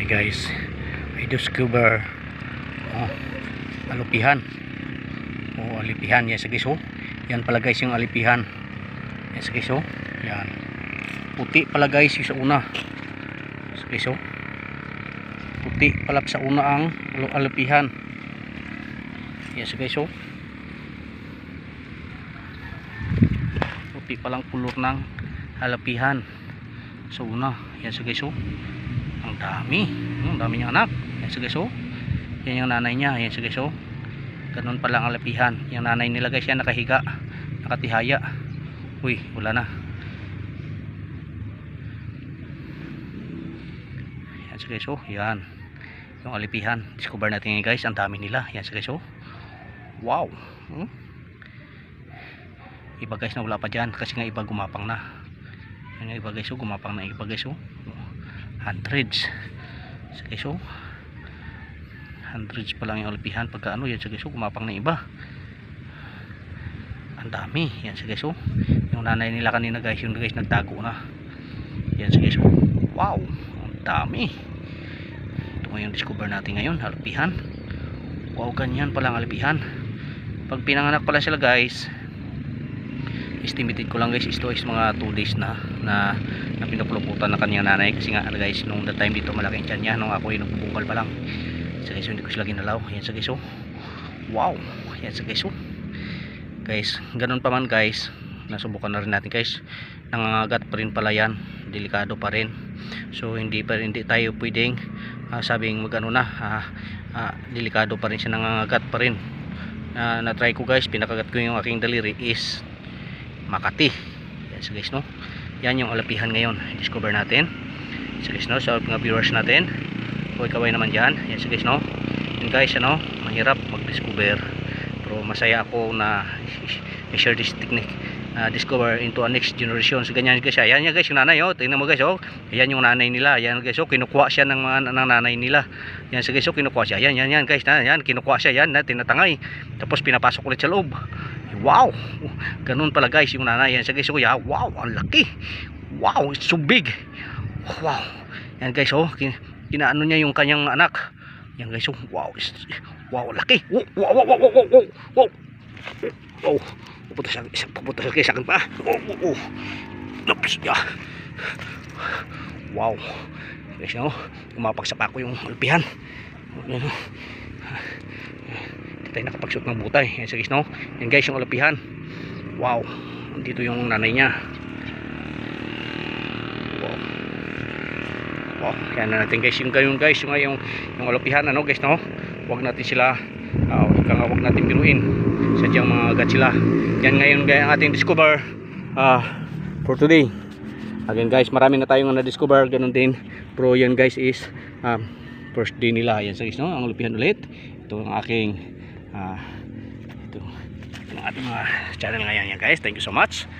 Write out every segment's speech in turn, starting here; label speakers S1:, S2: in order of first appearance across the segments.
S1: Okay guys, I discover alupihan. Alipihan yan sa guys. Yan pala guys yung alipihan. Yan sa guys. Yan. Puti pala guys yung sa una. Sa guys. Puti pala sa una ang alupihan. Yan sa guys. Puti palang kulor ng alapihan sa una. Yan sa guys. Ang dami. Ang dami niyang anak. Yan sa guys. Yan yung nanay niya. Yan sa guys. Ganun pala ang alapihan. Yung nanay nila guys yan nakahiga, nakatihaya. Uy, wala na. Yan sa guys. Yan yung alipihan. Discover natin yan guys. Ang dami nila. Yan sa guys. Wow. Iba guys na wala pa dyan kasi nga iba gumapang na. Yan yung iba guys. Gumapang na iba guys. Hundreds. Sa guys. Hundreds pa lang yung alipihan pagka ano. Yan sa guys. Gumapang na iba. Ang dami. Yan sa guys. Yung nanay nila kanina guys. Yung guys nagtago na. Yan sa guys. Wow. Ang dami. Ito nga yung discover natin ngayon. Alipihan. Wow, ganyan palang alipihan. Pag pinanganak pala sila guys, estimated ko lang guys, ito is mga 2 days na pinupuluputan ng kanyang nanay. Kasi nga guys, nung that time dito malaki ang tiyan niya nung ako yung nagbubungkal pa lang. Sa guys, hindi ko sila ginalaw. Yan sa guys. Wow. Yan sa guys. Guys, ganun pa man guys, nasubukan na rin natin guys. Nangangagat pa rin pala yan. Delikado pa rin. So hindi tayo pwedeng sabing magano na, delikado pa rin siya, nangangagat pa rin. Na-try ko guys, pinakagat ko yung aking daliri is Makati. Yan sa guys no. Yan yung alapihan ngayon. Discover natin. Sa guys no, sa mga viewers natin. Huwag kaway naman dyan. Yan sa guys no. Yan guys ano, mahirap mag-discover. Pero masaya ako na i-share this technique. Discover into a next generation. So ganyan guys. Yan guys yung nanay tingnan mo guys Yan yung nanay nila. Yan guys kinukuha siya ng nanay nila. Yan sa guys kinukuha siya. Yan guys. Yan kinukuha siya. Yan tinatangay. Tapos pinapasok ulit sa loob. Wow. Ganun pala guys yung nanay. Yan sa guys wow, ang laki. Wow, it's so big. Wow. Yan guys kinaano niya yung kanyang anak. Yan guys wow. Wow, laki. Wow. Pupunta siya sa akin pa. Oops. Yeah. Wow. Guys umapagsa pa ako yung alpihan. Hindi tayo nakapagsuot ng butay. Yan sa guys yan guys yung alpihan. Wow. Dito yung nanay niya. Wow. Yan na natin guys yung guys yung alpihan guys Huwag natin sila huwag natin biruin. Sadyang mga agat sila. Yan ngayon guys ang ating discover for today. Again guys, marami na tayong na-discover ganun din. Pero yan guys is first day nila. Yan sa guys ang lupihan ulit. Ito ang aking ito ang ating mga channel ngayon yan guys. Thank you so much.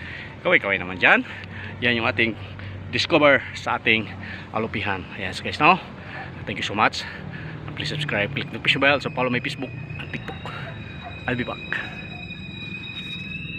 S1: Kaway naman dyan. Yan yung ating discover sa ating alupihan. Ayan guys thank you so much. Please subscribe, click the push bell, so follow my Facebook and TikTok. I'll be back.